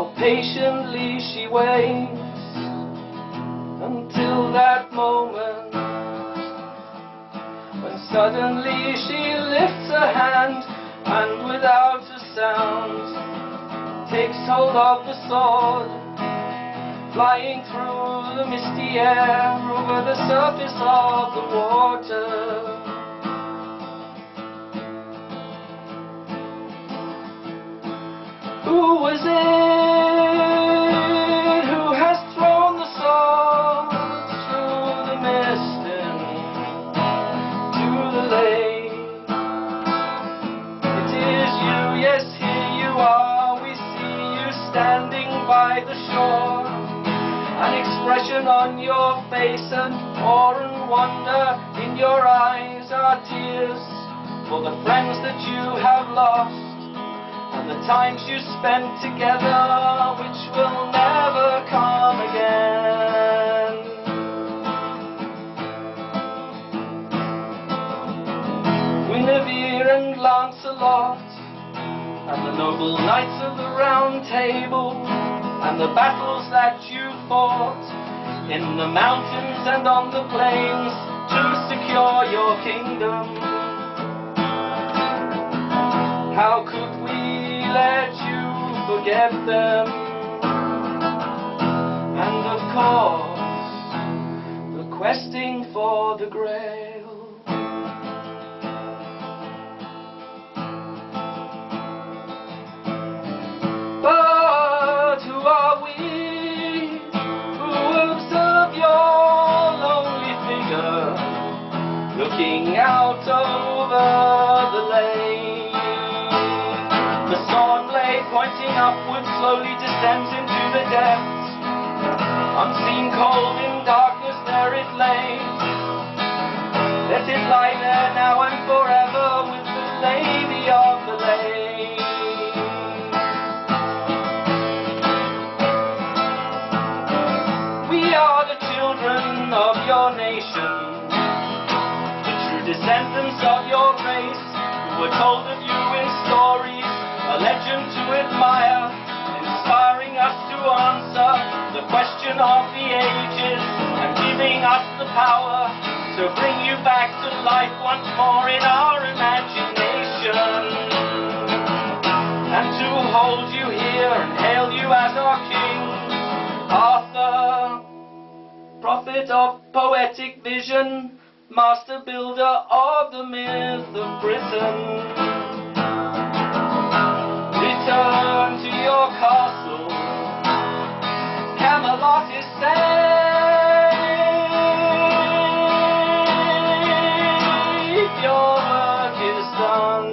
how patiently she waits until that moment when suddenly she lifts her hand and without a sound takes hold of the sword, flying through the misty air over the surface of the water. Who was it who has thrown the sword through the mist into the lake? It is you, yes, here you are. We see you standing by the shore, an expression on your face and awe and wonder in your eyes are tears for the friends that you have lost and the times you spent together, which will never come again. Guinevere and Lancelot, and the noble knights of the Round Table, and the battles that you fought in the mountains and on the plains to secure your kingdom. How could we let you forget them? And of course, the questing for the Grail. But who are we who observe your lonely figure looking out over the lake? The sword blade pointing upward slowly descends into the depths. Unseen, cold, in darkness there it lay. Let it lie there now and forever with the lady of the lake. We are the children of your nation, the true descendants of your race, who were told of you in stories, a legend to admire, inspiring us to answer the question of the ages, and giving us the power to bring you back to life once more in our imagination, and to hold you here and hail you as our king, Arthur, prophet of poetic vision, master builder of the myth of Britain. Return to your castle, Camelot is safe, your work is done.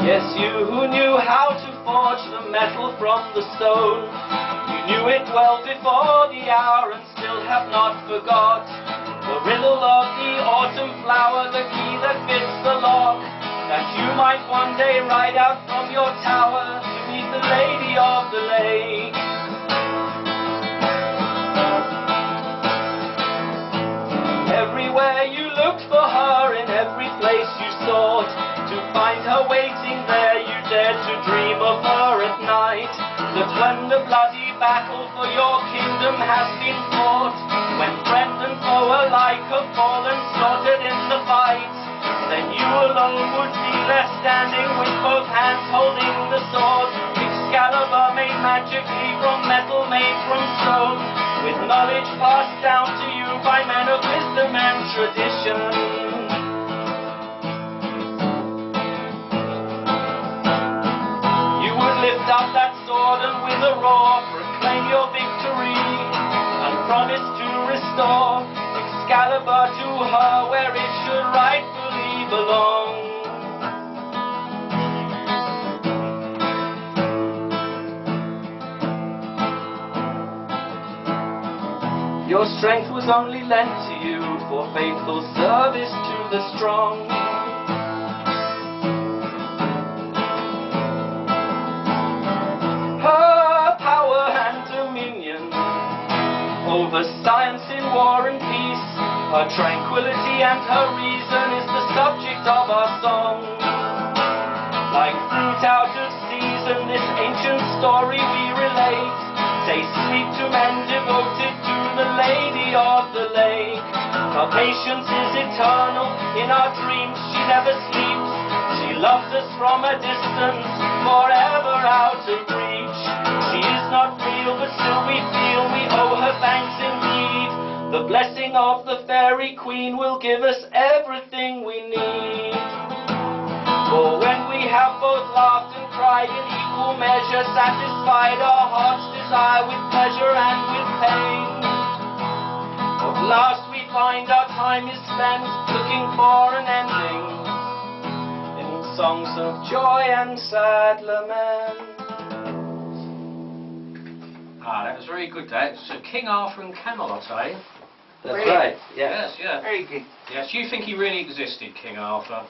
Yes, you who knew how to forge the metal from the stone, you knew it well before the hour and still have not forgot the riddle of the autumn flower, the key that fits the lock, that you might one day ride out from your tower to meet the lady of the lake. Everywhere you looked for her, in every place you sought to find her waiting there, you dared to dream of her at night. That when the bloody battle for your kingdom has been fought, when friend and foe alike have fallen slaughtered in the fight, then you alone would be left standing with both hands holding the sword, Excalibur made magically from metal made from stone, with knowledge passed down to you by men of wisdom and tradition. Lift up that sword and with a roar proclaim your victory, and promise to restore Excalibur to her where it should rightfully belong. Your strength was only lent to you for faithful service to the strong. over science in war and peace. Her tranquility and her reason is the subject of our song. Like fruit out of season, this ancient story we relate. Say sweet to men devoted to the Lady of the Lake. Her patience is eternal, in our dreams she never sleeps. She loves us from a distance, forever out of reach. She is not real, but still we feel we owe her thanks indeed. The blessing of the fairy queen will give us everything we need. For when we have both laughed and cried in equal measure, satisfied our heart's desire with pleasure and with pain, at last we find our time is spent looking for an ending in songs of joy and sad lament. Ah, that was very good, that. So King Arthur and Camelot, eh? That's right, Yes, yeah. Very good. Yes, do you think he really existed, King Arthur?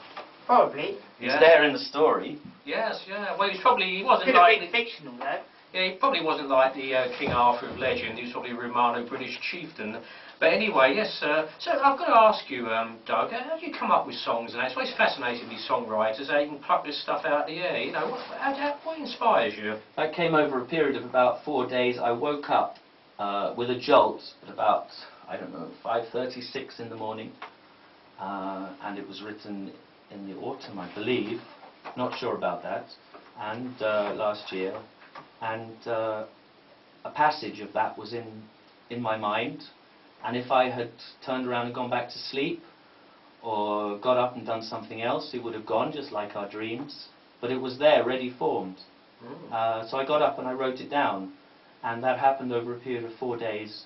Probably. He's there in the story. Yes, yeah. Well, he wasn't Could like... have been fictional, though. Yeah, he probably wasn't like the King Arthur of legend. He was probably a Romano-British chieftain. But anyway, yes, so I've got to ask you, Doug, how do you come up with songs and that? It's always fascinating, these songwriters, how you can pluck this stuff out of the air, you know. What inspires you? That came over a period of about 4 days. I woke up with a jolt at about, I don't know, 5:36 in the morning. And it was written in the autumn, I believe. Not sure about that. And last year. And a passage of that was in my mind. And if I had turned around and gone back to sleep, or got up and done something else, it would have gone, just like our dreams. But it was there, ready formed. So I got up and I wrote it down. And that happened over a period of 4 days.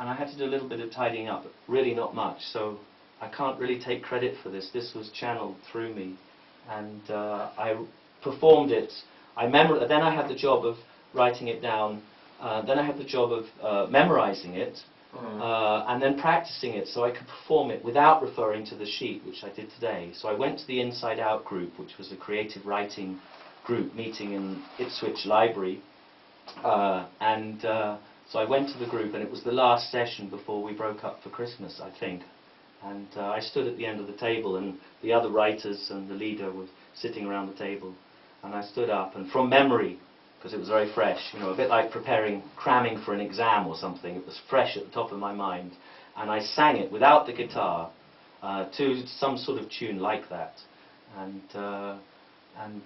And I had to do a little bit of tidying up, really not much. So I can't really take credit for this. This was channeled through me. And I performed it. Then I had the job of writing it down. Then I had the job of memorizing it. And then practicing it so I could perform it without referring to the sheet, which I did today. So I went to the Inside Out group, which was a creative writing group meeting in Ipswich Library. So I went to the group, and it was the last session before we broke up for Christmas, I think. And I stood at the end of the table, and the other writers and the leader were sitting around the table. And I stood up, and from memory, because it was very fresh, you know, a bit like cramming for an exam or something. It was fresh at the top of my mind. And I sang it without the guitar to some sort of tune like that. And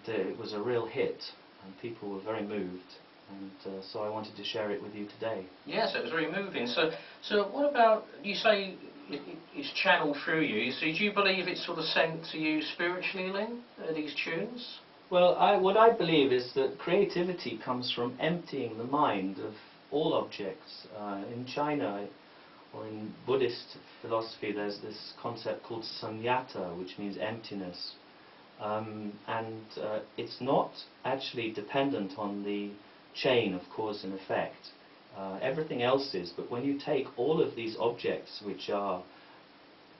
it was a real hit, and people were very moved. And so I wanted to share it with you today. Yes, it was very moving. So what about, you say it's channeled through you, so do you believe it's sort of sent to you spiritually, Lynn, these tunes? Well, what I believe is that creativity comes from emptying the mind of all objects. In China, or in Buddhist philosophy, there's this concept called sunyata, which means emptiness. It's not actually dependent on the chain of cause and effect. Everything else is, but when you take all of these objects which are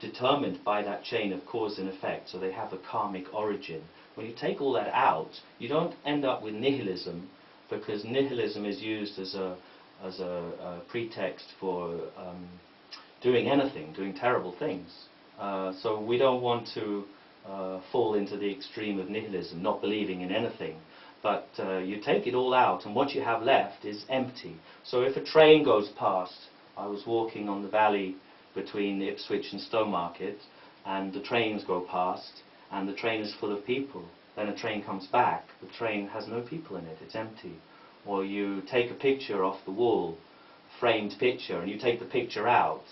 determined by that chain of cause and effect, so they have a karmic origin, when you take all that out, you don't end up with nihilism, because nihilism is used as a pretext for doing anything, doing terrible things. So we don't want to fall into the extreme of nihilism, not believing in anything. But you take it all out, and what you have left is empty. So if a train goes past, I was walking on the valley between Ipswich and Stowmarket, and the trains go past, and the train is full of people. Then a train comes back, the train has no people in it, it's empty. Or you take a picture off the wall, framed picture, and you take the picture out,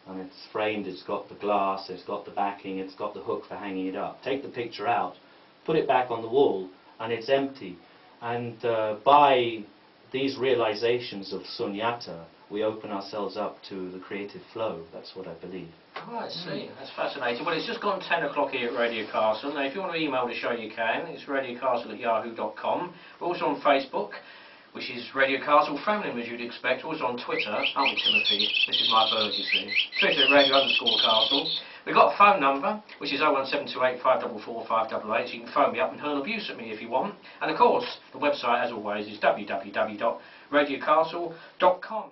and it's framed, it's got the glass, it's got the backing, it's got the hook for hanging it up. Take the picture out, put it back on the wall, and it's empty. And by these realizations of sunyata, we open ourselves up to the creative flow. That's what I believe. Oh, I see. That's fascinating. Well, it's just gone 10 o'clock here at Radio Castle. Now, if you want to email the show, you can. It's radiocastle@yahoo.com. We're also on Facebook, which is Radio Castle Framlingham, as you'd expect. We're also on Twitter, aren't we, Timothy? This is my bird, you see. Twitter, radio_castle. We've got a phone number, which is 01728 544 588. So you can phone me up and hurl abuse at me if you want. And, of course, the website, as always, is www.radiocastle.com.